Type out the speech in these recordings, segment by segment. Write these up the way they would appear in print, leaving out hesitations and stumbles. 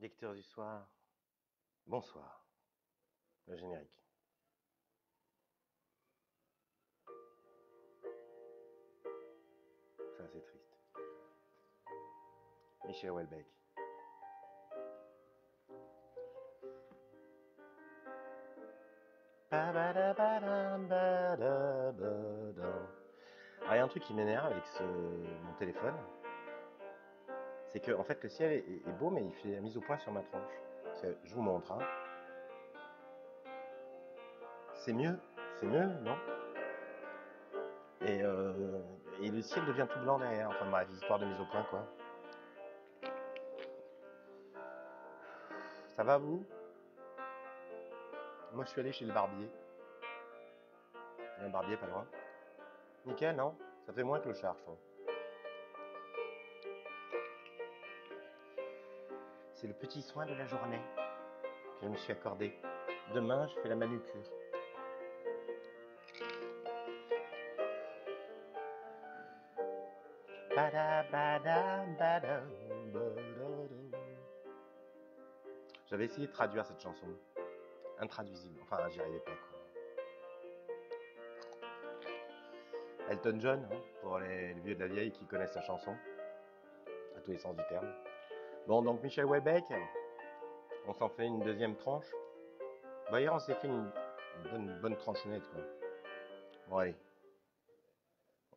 Lecteur du soir, bonsoir. Le générique. Ça, c'est triste. Michel Houellebecq. Alors, il y a un truc qui m'énerve avec mon téléphone, c'est que en fait le ciel est beau, mais il fait la mise au point sur ma tronche. Je vous montre, hein. C'est mieux, non? et, euh, et le ciel devient tout blanc derrière. Enfin bref, histoire de mise au point, quoi. Ça va, vous? Moi, je suis allé chez le barbier. Il y a un barbier pas loin. Nickel, non? Ça fait moins clochard, je trouve. C'est le petit soin de la journée que je me suis accordé. Demain, je fais la manucure. J'avais essayé de traduire cette chanson. Intraduisible. Enfin, j'y arrivais pas, quoi. Elton John, hein, pour les vieux de la vieille qui connaissent la chanson, à tous les sens du terme. Bon, donc Michel Houellebecq, on s'en fait une deuxième tranche. Bah, hier, on s'est fait une bonne tranchonnette, quoi. Bon, allez,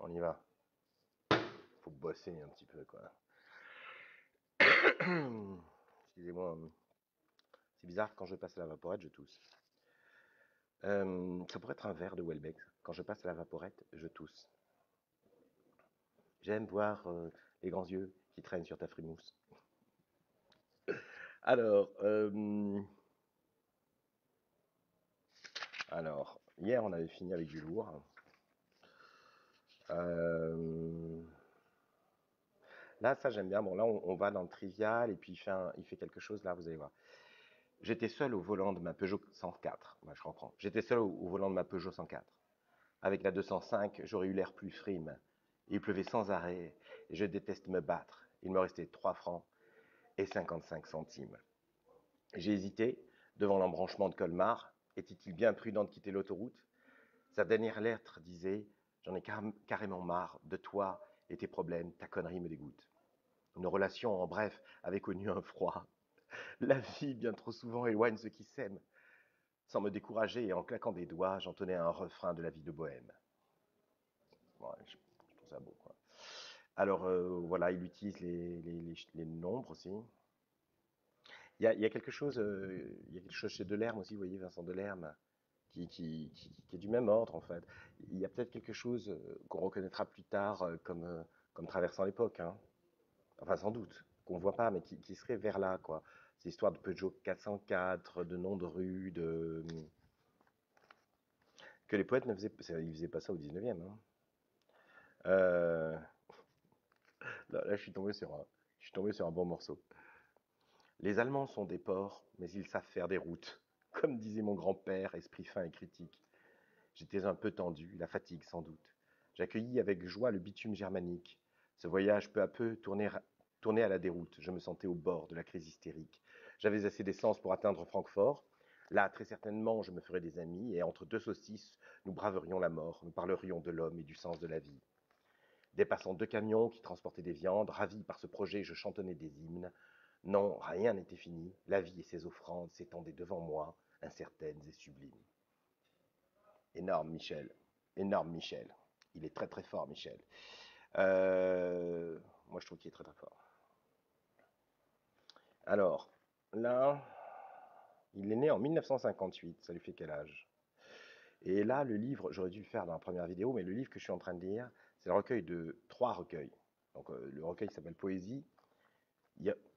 on y va. Faut bosser un petit peu, quoi. Excusez-moi. C'est bizarre, quand je passe à la vaporette, je tousse. Ça pourrait être un verre de Houellebecq. Quand je passe à la vaporette, je tousse. J'aime voir les grands yeux qui traînent sur ta frimousse. Alors, hier on avait fini avec du lourd. Là, ça j'aime bien. Bon, là on va dans le trivial et puis il fait quelque chose là, vous allez voir. J'étais seul au volant de ma Peugeot 104. Ouais, je reprends. J'étais seul au volant de ma Peugeot 104. Avec la 205, j'aurais eu l'air plus frime. Il pleuvait sans arrêt et je déteste me battre. Il me restait 3 francs et 55 centimes. J'ai hésité devant l'embranchement de Colmar. Était-il bien prudent de quitter l'autoroute? Sa dernière lettre disait: j'en ai carrément marre de toi et tes problèmes, ta connerie me dégoûte. Nos relations, en bref, avaient connu un froid. La vie, bien trop souvent, éloigne ceux qui s'aiment. Sans me décourager et en claquant des doigts, j'entonnais un refrain de la vie de bohème. Ouais, je trouve ça beau, quoi. Alors, voilà, il utilise les nombres aussi. Il y a quelque chose, il y a quelque chose chez Delerme aussi, vous voyez, Vincent Delerme, qui est du même ordre en fait. Il y a peut-être quelque chose qu'on reconnaîtra plus tard comme traversant l'époque, hein. Enfin sans doute, qu'on voit pas, mais qui serait vers là, quoi. Ces histoires de Peugeot 404, de noms de rues, que les poètes ne faisaient, ils faisaient pas ça au 19e, hein. Euh, là, je suis tombé sur un bon morceau. Les Allemands sont des porcs, mais ils savent faire des routes. Comme disait mon grand-père, esprit fin et critique. J'étais un peu tendu, la fatigue sans doute. J'accueillis avec joie le bitume germanique. Ce voyage peu à peu tournait à la déroute. Je me sentais au bord de la crise hystérique. J'avais assez d'essence pour atteindre Francfort. Là, très certainement, je me ferais des amis, et entre deux saucisses, nous braverions la mort, nous parlerions de l'homme et du sens de la vie. Dépassant 2 camions qui transportaient des viandes, ravi par ce projet, je chantonnais des hymnes. Non, rien n'était fini. La vie et ses offrandes s'étendaient devant moi, incertaines et sublimes. Énorme, Michel. Énorme, Michel. Il est très très fort, Michel. Moi, je trouve qu'il est très très fort. Alors, là, il est né en 1958. Ça lui fait quel âge? Et là, le livre, j'aurais dû le faire dans la première vidéo, mais le livre que je suis en train de lire, c'est le recueil de 3 recueils. Donc, le recueil s'appelle Poésie.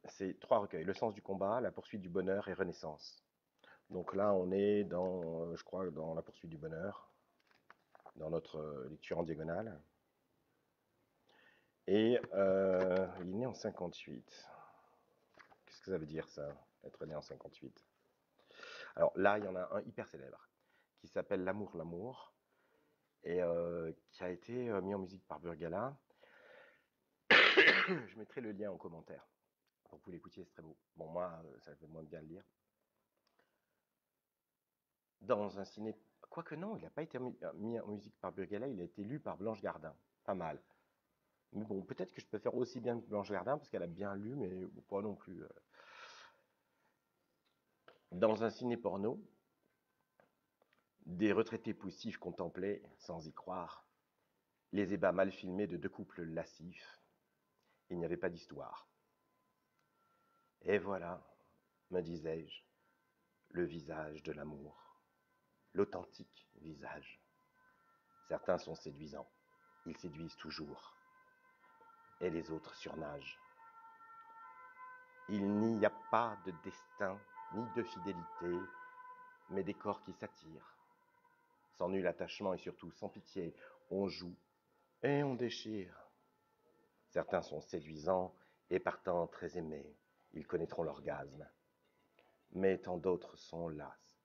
C'est 3 recueils: Le sens du combat, La poursuite du bonheur et Renaissance. Donc là, on est dans, je crois, dans La poursuite du bonheur, dans notre lecture en diagonale. Et il est né en 58. Qu'est-ce que ça veut dire, ça, être né en 58? Alors là, il y en a un hyper célèbre qui s'appelle L'amour, l'amour, et qui a été mis en musique par Burgala. Je mettrai le lien en commentaire. Pour que vous l'écoutiez, c'est très beau. Bon, moi, ça fait moins bien le lire. Dans un ciné... Quoique non, il n'a pas été mis en musique par Burgala, il a été lu par Blanche Gardin. Pas mal. Mais bon, peut-être que je peux faire aussi bien que Blanche Gardin, parce qu'elle a bien lu, mais pas non plus. Dans un ciné porno, des retraités poussifs contemplaient, sans y croire, les ébats mal filmés de deux couples lascifs. Il n'y avait pas d'histoire. Et voilà, me disais-je, le visage de l'amour, l'authentique visage. Certains sont séduisants, ils séduisent toujours, et les autres surnagent. Il n'y a pas de destin, ni de fidélité, mais des corps qui s'attirent. Sans nul attachement et surtout sans pitié, on joue et on déchire. Certains sont séduisants et partant très aimés, ils connaîtront l'orgasme. Mais tant d'autres sont lasses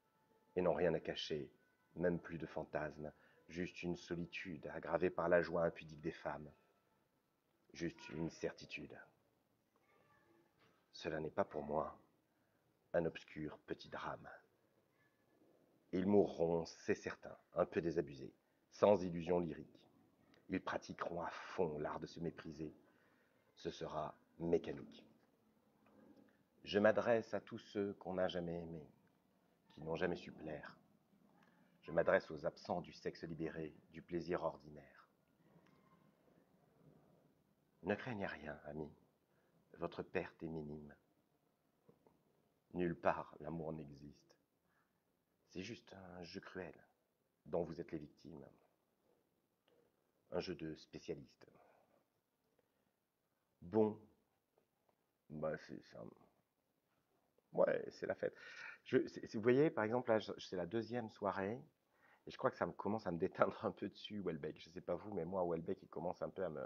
et n'ont rien à cacher, même plus de fantasmes, juste une solitude aggravée par la joie impudique des femmes. Juste une certitude. Cela n'est pas pour moi un obscur petit drame. Ils mourront, c'est certain, un peu désabusés, sans illusion lyrique. Ils pratiqueront à fond l'art de se mépriser. Ce sera mécanique. Je m'adresse à tous ceux qu'on n'a jamais aimés, qui n'ont jamais su plaire. Je m'adresse aux absents du sexe libéré, du plaisir ordinaire. Ne craignez rien, amis. Votre perte est minime. Nulle part l'amour n'existe. C'est juste un jeu cruel dont vous êtes les victimes. Un jeu de spécialistes. Bon, bah c'est un... Ouais, c'est la fête. Vous voyez, par exemple, là, c'est la deuxième soirée, et je crois que ça me commence à me déteindre un peu dessus, Welbeck. Je sais pas vous, mais moi, Welbeck, il commence un peu à me...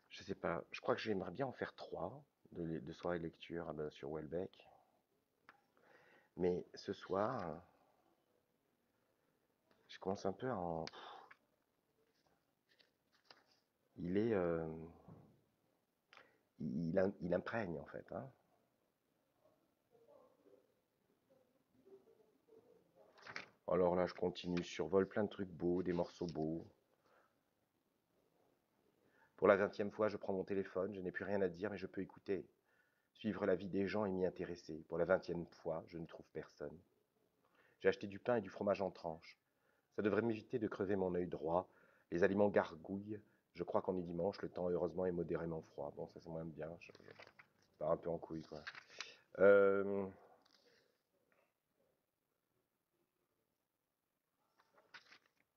Je sais pas, je crois que j'aimerais bien en faire 3 de soirées de lecture sur Welbeck. Mais ce soir, je commence un peu à en... Il est... il imprègne, en fait. Hein. Alors là, je continue, je survole plein de trucs beaux, des morceaux beaux. Pour la 20e fois, je prends mon téléphone, je n'ai plus rien à dire, mais je peux écouter. Suivre la vie des gens et m'y intéresser. Pour la 20e fois, je ne trouve personne. J'ai acheté du pain et du fromage en tranches. Ça devrait m'éviter de crever mon œil droit. Les aliments gargouillent. Je crois qu'on est dimanche, le temps heureusement est modérément froid. Bon, ça c'est moins bien. Je pars un peu en couille, quoi.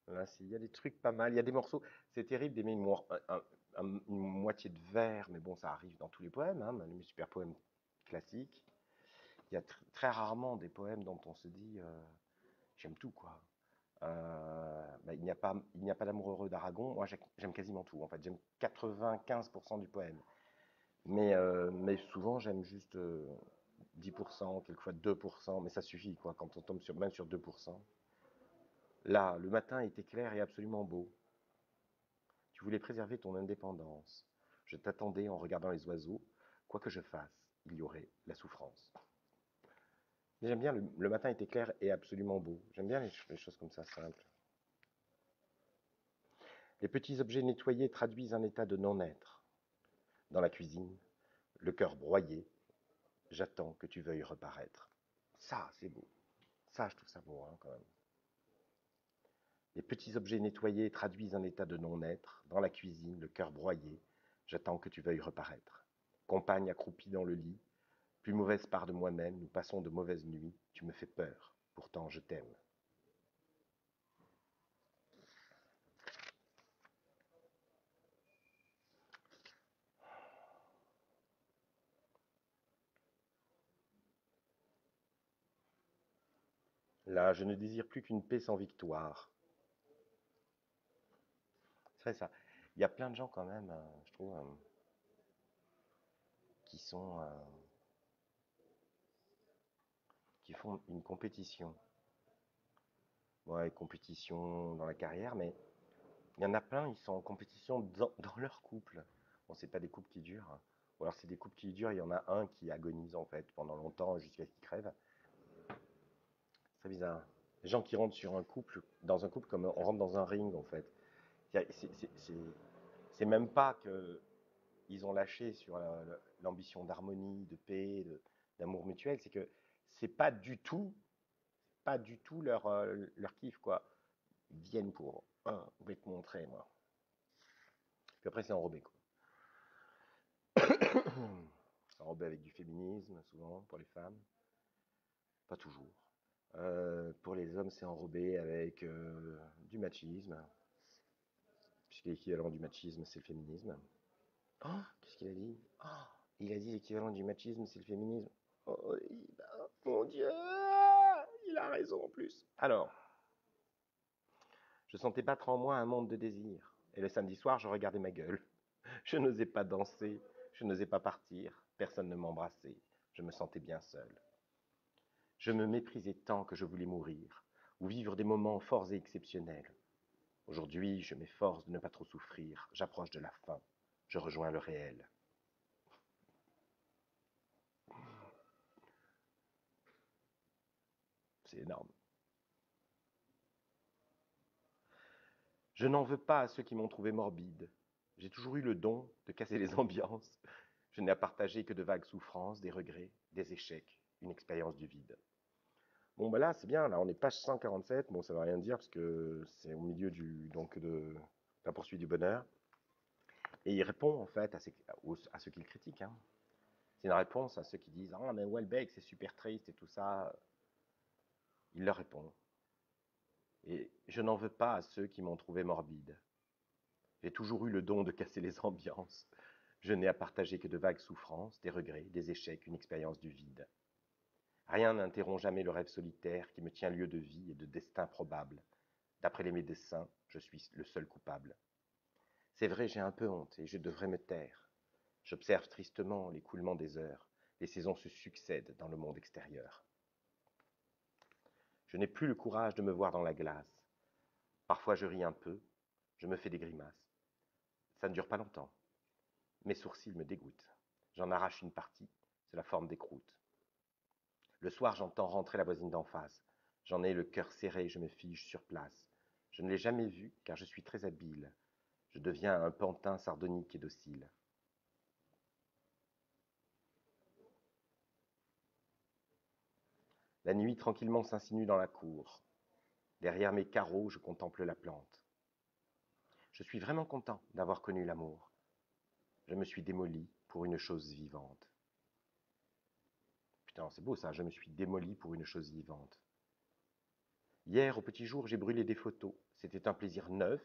Là, il y a des trucs pas mal. Il y a des morceaux. C'est terrible d'aimer une moitié de vers, mais bon, ça arrive dans tous les poèmes, hein, même les super poèmes classiques. Il y a très rarement des poèmes dont on se dit j'aime tout, quoi. Il n'y a pas d'amour heureux d'Aragon. Moi, j'aime quasiment tout. En fait, j'aime 95% du poème. Mais souvent, j'aime juste 10%, quelquefois 2%, mais ça suffit, quoi, quand on tombe même sur 2%. Là, le matin était clair et absolument beau. Tu voulais préserver ton indépendance. Je t'attendais en regardant les oiseaux. Quoi que je fasse, il y aurait la souffrance. J'aime bien, le matin était clair et absolument beau. J'aime bien les choses comme ça, simples. Les petits objets nettoyés traduisent un état de non-être. Dans la cuisine, le cœur broyé, j'attends que tu veuilles reparaître. Ça, c'est beau. Ça, je trouve ça beau, hein, quand même. Les petits objets nettoyés traduisent un état de non-être. Dans la cuisine, le cœur broyé, j'attends que tu veuilles reparaître. Compagne accroupie dans le lit, plus mauvaise part de moi-même, nous passons de mauvaises nuits, tu me fais peur, pourtant je t'aime. Là, je ne désire plus qu'une paix sans victoire. C'est ça. Il y a plein de gens quand même, je trouve, qui sont, qui font une compétition. Ouais, compétition dans la carrière, mais il y en a plein, ils sont en compétition dans leur couple. Bon, c'est pas des couples qui durent, hein. Ou alors c'est des couples qui durent, il y en a un qui agonise en fait pendant longtemps jusqu'à ce qu'il crève. C'est bizarre. Les gens qui rentrent sur un couple, dans un couple comme on rentre dans un ring en fait. C'est même pas que ils ont lâché sur l'ambition d'harmonie, de paix, d'amour mutuel, c'est que c'est pas du tout leur kiff quoi. Ils viennent pour je vais te montrer moi. Puis après c'est enrobé quoi. C'est enrobé avec du féminisme souvent pour les femmes, pas toujours. Pour les hommes c'est enrobé avec du machisme, puisque l'équivalent du machisme c'est le féminisme. Oh, qu'est-ce qu'il a dit? Oh, il a dit l'équivalent du machisme, c'est le féminisme. Oh, mon Dieu, il a raison en plus. Alors, je sentais battre en moi un monde de désir. Et le samedi soir, je regardais ma gueule. Je n'osais pas danser, je n'osais pas partir, personne ne m'embrassait. Je me sentais bien seul. Je me méprisais tant que je voulais mourir, ou vivre des moments forts et exceptionnels. Aujourd'hui, je m'efforce de ne pas trop souffrir. J'approche de la fin. Je rejoins le réel. C'est énorme. Je n'en veux pas à ceux qui m'ont trouvé morbide. J'ai toujours eu le don de casser les ambiances. Je n'ai à partager que de vagues souffrances, des regrets, des échecs, une expérience du vide. Bon, ben là, c'est bien. Là, on est page 147. Bon, ça ne veut rien dire parce que c'est au milieu de la poursuite du bonheur. Et il répond, en fait, à ceux qui le critiquent. Hein. C'est une réponse à ceux qui disent « Ah, mais Houellebecq, c'est super triste et tout ça. » Il leur répond. Et je n'en veux pas à ceux qui m'ont trouvé morbide. J'ai toujours eu le don de casser les ambiances. Je n'ai à partager que de vagues souffrances, des regrets, des échecs, une expérience du vide. Rien n'interrompt jamais le rêve solitaire qui me tient lieu de vie et de destin probable. D'après les médecins, je suis le seul coupable. C'est vrai, j'ai un peu honte et je devrais me taire. J'observe tristement l'écoulement des heures. Les saisons se succèdent dans le monde extérieur. Je n'ai plus le courage de me voir dans la glace. Parfois je ris un peu, je me fais des grimaces. Ça ne dure pas longtemps. Mes sourcils me dégoûtent. J'en arrache une partie, c'est la forme des croûtes. Le soir, j'entends rentrer la voisine d'en face. J'en ai le cœur serré, je me fige sur place. Je ne l'ai jamais vue, car je suis très habile. Je deviens un pantin sardonique et docile. La nuit tranquillement s'insinue dans la cour. Derrière mes carreaux, je contemple la plante. Je suis vraiment content d'avoir connu l'amour. Je me suis démoli pour une chose vivante. Putain, c'est beau ça, je me suis démoli pour une chose vivante. Hier, au petit jour, j'ai brûlé des photos. C'était un plaisir neuf,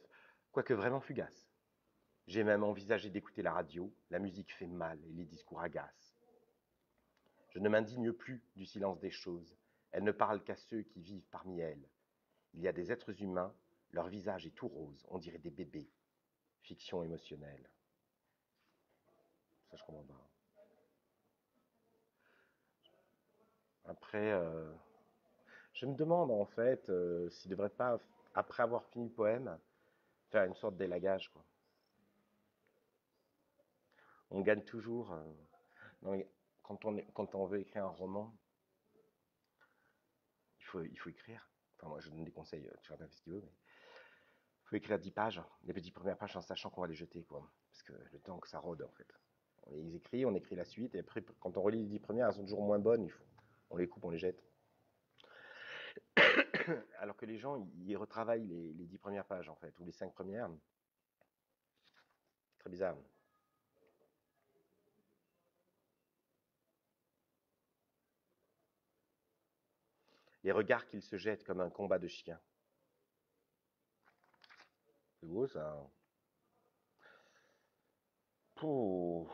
quoique vraiment fugace. J'ai même envisagé d'écouter la radio. La musique fait mal et les discours agacent. Je ne m'indigne plus du silence des choses. Elles ne parlent qu'à ceux qui vivent parmi elles. Il y a des êtres humains, leur visage est tout rose, on dirait des bébés. Fiction émotionnelle. Ça, je comprends pas. Après, je me demande en fait s'il ne devrait pas, après avoir fini le poème, faire une sorte d'élagage, quoi. On gagne toujours. Quand on veut écrire un roman, il faut écrire. Enfin, moi, je donne des conseils, chacun fait ce qu'il veut, mais il faut écrire 10 pages, les petites premières pages en sachant qu'on va les jeter, quoi. Parce que le temps que ça rôde, en fait. On écrit la suite, et après, quand on relit les 10 premières, elles sont toujours moins bonnes, on les coupe, on les jette. Alors que les gens, ils retravaillent les 10 premières pages, en fait, ou les 5 premières. Très bizarre. Les regards qu'ils se jettent comme un combat de chiens. C'est beau, ça. Pouh.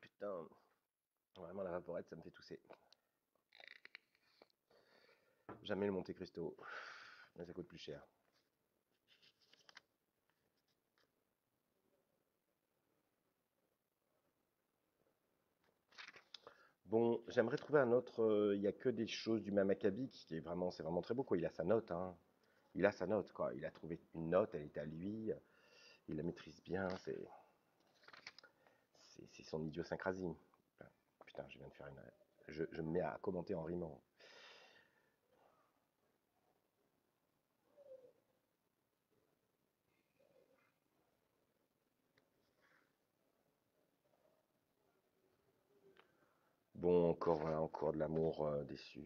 Putain. Vraiment, la vaporette, ça me fait tousser. Jamais le Monte Cristo. Mais ça coûte plus cher. Bon, j'aimerais trouver un autre. Il y a que des choses du même acabit qui est vraiment, c'est vraiment très beau, quoi. Il a sa note, hein. Il a sa note, quoi. Il a trouvé une note, elle est à lui. Il la maîtrise bien. C'est son idiosyncrasie. Putain, je viens de faire une. Je me mets à commenter en rimant. Bon, encore, voilà, encore de l'amour déçu.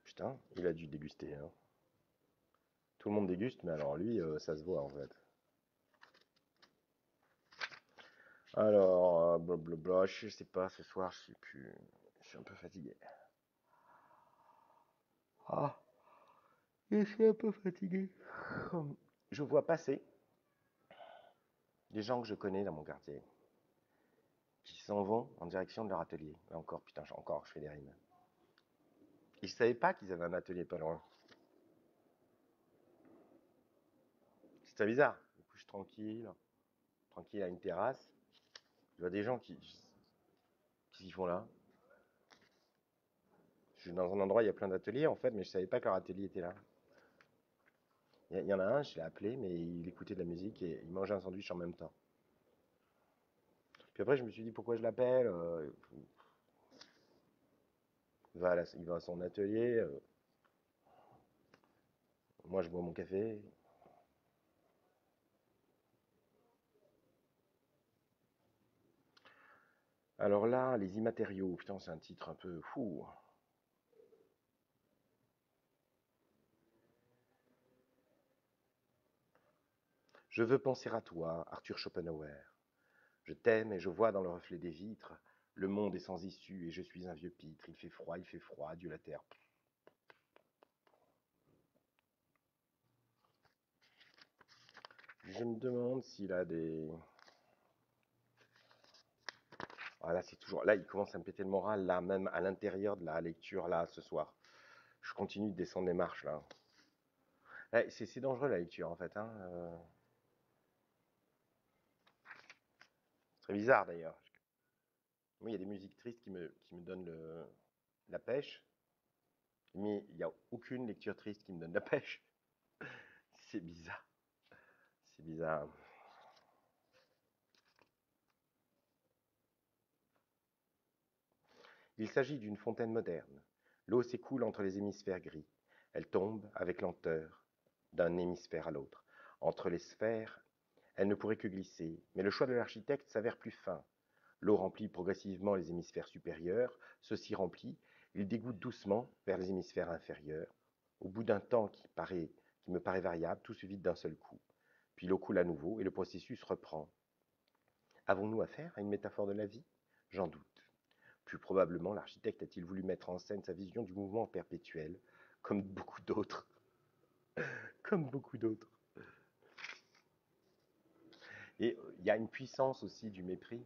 Putain, il a dû déguster, hein. Tout le monde déguste, mais alors lui, ça se voit en fait. Alors, blablabla, je sais pas, ce soir, je sais plus. Je suis un peu fatigué. Ah, je suis un peu fatigué. Je vois passer des gens que je connais dans mon quartier qui s'en vont en direction de leur atelier. Là encore, putain, encore, je fais des rimes. Ils ne savaient pas qu'ils avaient un atelier pas loin. C'était bizarre. Du coup, je suis tranquille, tranquille à une terrasse. Je vois des gens qui s'y font là. Je suis dans un endroit, il y a plein d'ateliers en fait, mais je savais pas que leur atelier était là. Il y en a un, je l'ai appelé, mais il écoutait de la musique et il mangeait un sandwich en même temps. Puis après, je me suis dit pourquoi je l'appelle. Il va à son atelier. Moi, je bois mon café. Alors là, les immatériaux, putain, c'est un titre un peu fou. Je veux penser à toi, Arthur Schopenhauer. Je t'aime et je vois dans le reflet des vitres. Le monde est sans issue et je suis un vieux pitre. Il fait froid, Dieu la terre. Je me demande s'il a des. Ah là, c'est toujours. Là, il commence à me péter le moral, là, même à l'intérieur de la lecture, là, ce soir. Je continue de descendre les marches, là. C'est dangereux, la lecture, en fait. Hein. C'est très bizarre, d'ailleurs. Moi, il y a des musiques tristes qui me donnent la pêche, mais il n'y a aucune lecture triste qui me donne la pêche. C'est bizarre. C'est bizarre. Il s'agit d'une fontaine moderne. L'eau s'écoule entre les hémisphères gris. Elle tombe avec lenteur d'un hémisphère à l'autre. Entre les sphères, elle ne pourrait que glisser, mais le choix de l'architecte s'avère plus fin. L'eau remplit progressivement les hémisphères supérieurs, ceux-ci remplis, il dégoutte doucement vers les hémisphères inférieurs. Au bout d'un temps qui me paraît variable, tout se vide d'un seul coup. Puis l'eau coule à nouveau et le processus reprend. Avons-nous affaire à une métaphore de la vie? J'en doute. Plus probablement, l'architecte a-t-il voulu mettre en scène sa vision du mouvement perpétuel, comme beaucoup d'autres. Comme beaucoup d'autres. Et il y a une puissance aussi du mépris.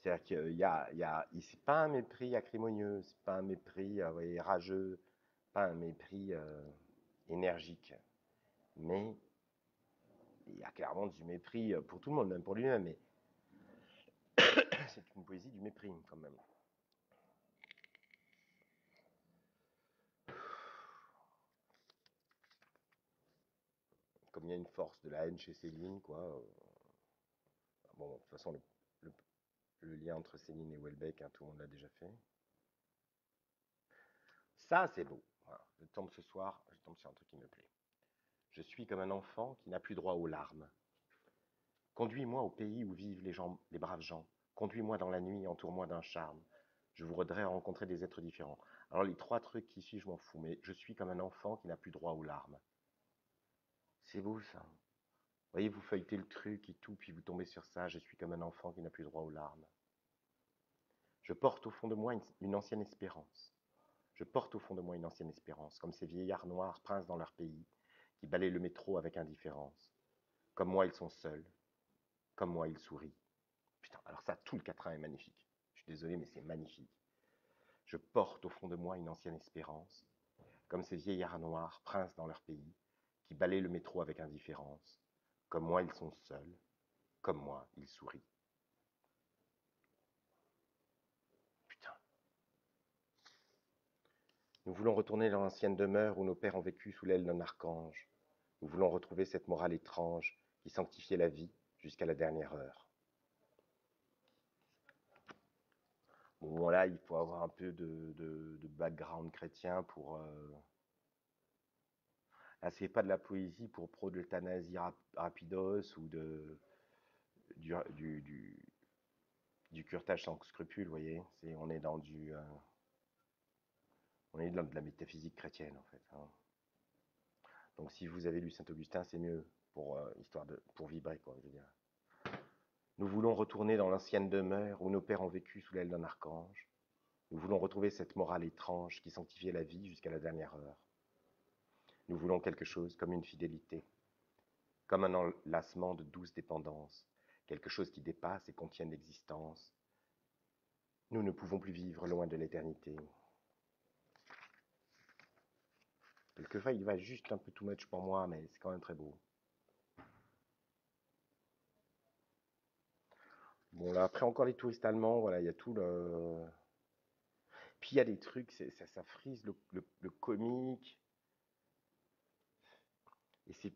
C'est-à-dire c'est pas un mépris acrimonieux, c'est pas un mépris ouais, rageux, pas un mépris énergique, mais il y a clairement du mépris pour tout le monde, même pour lui-même, mais c'est une poésie du mépris quand même. Comme il y a une force de la haine chez Céline, quoi. Bon, de toute façon, le, le lien entre Céline et Welbeck, hein, tout le monde l'a déjà fait. Ça, c'est beau. Voilà. Je tombe ce soir, je tombe sur un truc qui me plaît. Je suis comme un enfant qui n'a plus droit aux larmes. Conduis-moi au pays où vivent les braves gens. Conduis-moi dans la nuit, entoure-moi d'un charme. Je voudrais rencontrer des êtres différents. Alors les trois trucs qui suivent, je m'en fous, mais je suis comme un enfant qui n'a plus droit aux larmes. C'est beau ça. Vous voyez, vous feuilletez le truc et tout, puis vous tombez sur ça. Je suis comme un enfant qui n'a plus droit aux larmes. Je porte au fond de moi une ancienne espérance. Je porte au fond de moi une ancienne espérance, comme ces vieillards noirs, princes dans leur pays, qui balaient le métro avec indifférence. Comme moi, ils sont seuls. Comme moi, ils sourient. Putain, alors ça, tout le quatrain est magnifique. Je suis désolé, mais c'est magnifique. Je porte au fond de moi une ancienne espérance, comme ces vieillards noirs, princes dans leur pays, qui balaient le métro avec indifférence. Comme moi, ils sont seuls. Comme moi, ils sourient. Putain. Nous voulons retourner dans l'ancienne demeure où nos pères ont vécu sous l'aile d'un archange. Nous voulons retrouver cette morale étrange qui sanctifiait la vie jusqu'à la dernière heure. Bon, là, il faut avoir un peu de background chrétien pour... Là, c'est pas de la poésie pour pro de l'euthanasie rapidos ou du curetage sans scrupule, vous voyez. On est dans on est dans de la métaphysique chrétienne, en fait. Hein. Donc, si vous avez lu Saint-Augustin, c'est mieux pour vibrer, quoi, je veux dire. Nous voulons retourner dans l'ancienne demeure où nos pères ont vécu sous l'aile d'un archange. Nous voulons retrouver cette morale étrange qui sanctifiait la vie jusqu'à la dernière heure. Nous voulons quelque chose comme une fidélité, comme un enlacement de douce dépendance, quelque chose qui dépasse et contienne l'existence. Nous ne pouvons plus vivre loin de l'éternité. Quelquefois, il va juste un peu too much pour moi, mais c'est quand même très beau. Bon, là, après, encore les touristes allemands, voilà, il y a tout le... Puis, il y a des trucs, ça frise le comique. Et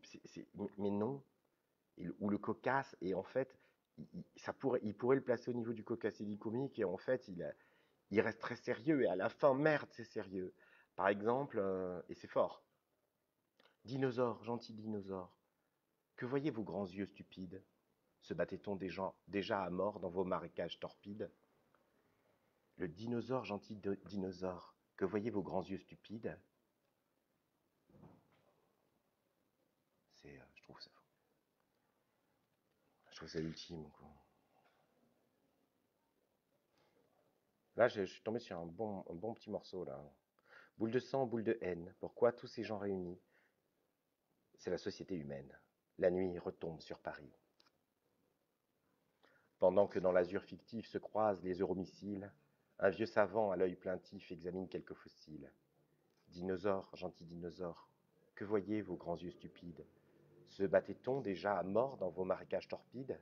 mais non, ou le cocasse, et en fait, il pourrait le placer au niveau du cocasse et du comique, et en fait, il reste très sérieux, et à la fin, merde, c'est sérieux. Par exemple, et c'est fort, dinosaure, gentil dinosaure, que voyez vos grands yeux stupides? Se battait-on déjà à mort dans vos marécages torpides? Le dinosaure, gentil dinosaure, que voyez vos grands yeux stupides? Je trouve ça ultime, quoi. Là, je suis tombé sur un bon petit morceau, là. Boule de sang, boule de haine, pourquoi tous ces gens réunis? C'est la société humaine. La nuit retombe sur Paris. Pendant que dans l'azur fictif se croisent les euromissiles, un vieux savant à l'œil plaintif examine quelques fossiles. Dinosaures, gentils dinosaures, que voyez vos grands yeux stupides? Se battait-on déjà à mort dans vos marécages torpides?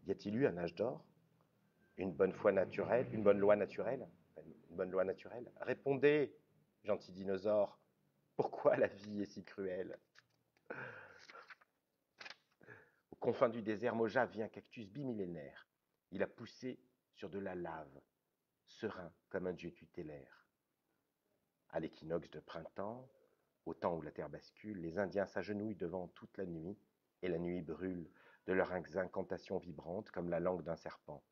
Y a-t-il eu un âge d'or? Une bonne foi naturelle, une bonne loi naturelle? Une bonne loi naturelle? Répondez, gentils dinosaures, pourquoi la vie est si cruelle? Aux confins du désert Mojave vit un cactus bimillénaire. Il a poussé sur de la lave, serein comme un dieu tutélaire. À l'équinoxe de printemps, au temps où la terre bascule, les Indiens s'agenouillent devant toute la nuit, et la nuit brûle de leurs incantations vibrantes comme la langue d'un serpent.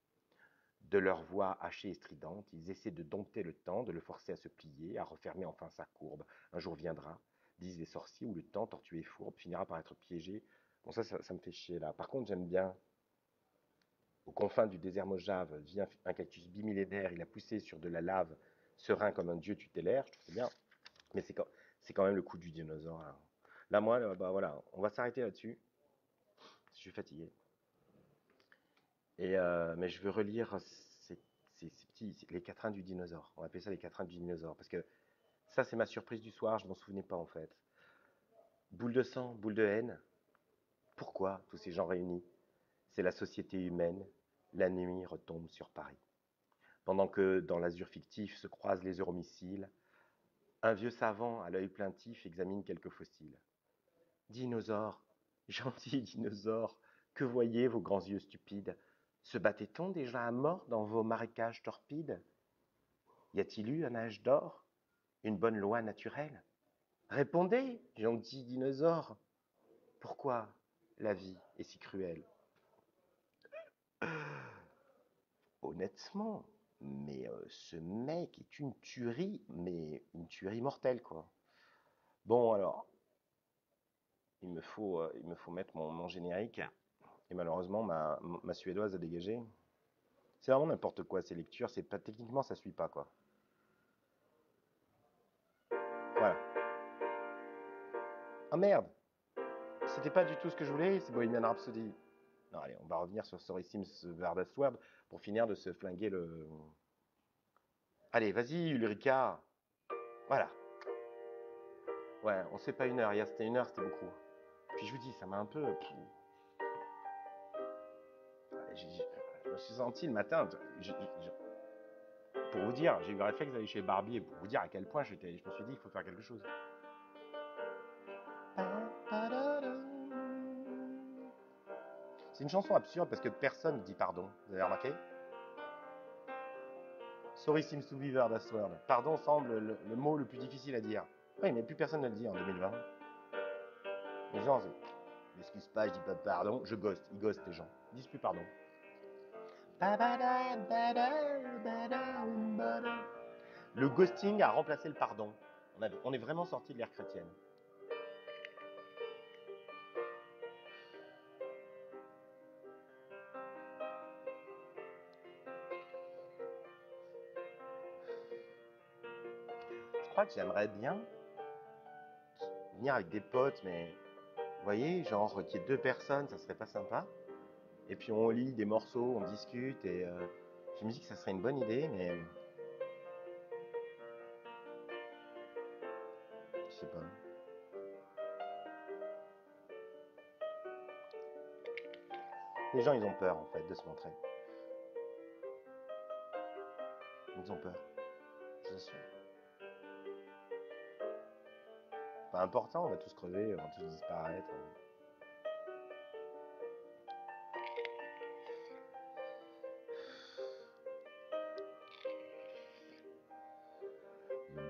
De leur voix hachée et stridente, ils essaient de dompter le temps, de le forcer à se plier, à refermer enfin sa courbe. Un jour viendra, disent les sorciers, où le temps, tortué et fourbe, finira par être piégé. Bon, ça me fait chier, là. Par contre, j'aime bien. Aux confins du désert Mojave vit un cactus bimillénaire, il a poussé sur de la lave, serein comme un dieu tutélaire, je trouve ça bien. Mais c'est quand même le coup du dinosaure. Là, moi, bah voilà, on va s'arrêter là-dessus. Je suis fatigué. Mais je veux relire les quatrains du dinosaure. On va appeler ça les quatrains du dinosaure. Parce que ça, c'est ma surprise du soir. Je m'en souvenais pas, en fait. Boule de sang, boule de haine. Pourquoi tous ces gens réunis? C'est la société humaine. La nuit retombe sur Paris. Pendant que dans l'azur fictif se croisent les euromissiles, un vieux savant à l'œil plaintif examine quelques fossiles. Dinosaures, gentils dinosaures, que voyez vos grands yeux stupides? Se battait-on déjà à mort dans vos marécages torpides? Y a-t-il eu un âge d'or? Une bonne loi naturelle? Répondez, gentils dinosaures, pourquoi la vie est si cruelle? Honnêtement, mais ce mec est une tuerie, mais une tuerie mortelle, quoi. Bon, alors, il me faut mettre mon générique. Et malheureusement, ma suédoise a dégagé. C'est vraiment n'importe quoi, ces lectures. C'est pas, techniquement, ça suit pas, quoi. Voilà. Ah merde! C'était pas du tout ce que je voulais, c'est Bohemian Rhapsody. Non, allez, on va revenir sur Sorry Sims Word pour finir de se flinguer le... Allez, vas-y, Ulrika. Voilà. Ouais, on sait pas une heure. Hier, c'était une heure, c'était beaucoup. Puis je vous dis, ça m'a un peu. Je me suis senti le matin. Pour vous dire, j'ai eu le réflexe d'aller chez le barbier pour vous dire à quel point je me suis dit, il faut faire quelque chose. C'est une chanson absurde parce que personne ne dit pardon. Vous avez remarqué? Sorry seems to be the hardest word. Pardon semble le mot le plus difficile à dire. Oui, mais plus personne ne le dit en 2020. Les gens, m'excuse pas, je dis pas pardon, je ghost. Ils ghostent les gens. Ils disent plus pardon. Le ghosting a remplacé le pardon. On est vraiment sorti de l'ère chrétienne. Je crois que j'aimerais bien venir avec des potes, mais vous voyez, genre qu'il y ait deux personnes, ça serait pas sympa. Et puis on lit des morceaux, on discute, et je me dis que ça serait une bonne idée, mais je sais pas. Les gens, ils ont peur en fait de se montrer. Ils ont peur, je vous assure. Pas important, on va tous crever, on va tous disparaître.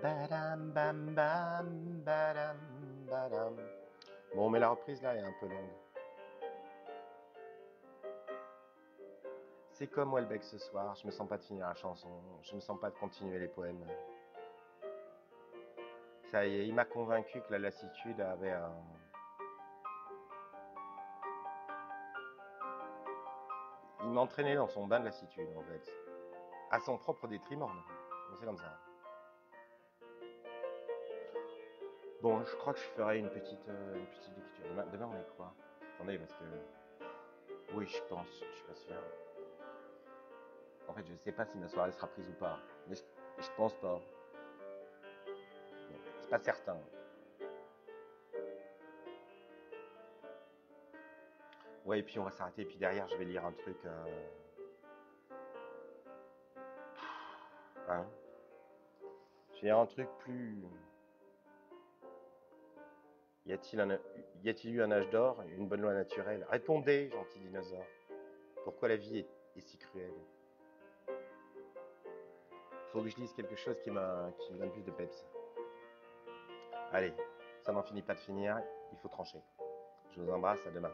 Badam, bam, bam, badam, badam. Bon, mais la reprise là est un peu longue. C'est comme Welbeck ce soir, je me sens pas de finir la chanson, je me sens pas de continuer les poèmes. Ça y est, il m'a convaincu que la lassitude avait un... Il m'entraînait dans son bain de lassitude en fait. À son propre détriment. C'est comme ça. Bon, je crois que je ferai une petite lecture. Demain on est quoi? Attendez, parce que... Oui, je pense, je suis pas sûr. En fait, je sais pas si ma soirée sera prise ou pas. Mais je pense pas. C'est pas certain. Ouais, et puis on va s'arrêter. Et puis derrière, je vais lire un truc. Hein? Je vais lire un truc plus. Y a-t-il eu un âge d'or, une bonne loi naturelle? Répondez, gentil dinosaure. Pourquoi la vie est si cruelle? Faut que je lise quelque chose qui me donne plus de peps. Allez, ça n'en finit pas de finir. Il faut trancher. Je vous embrasse. À demain.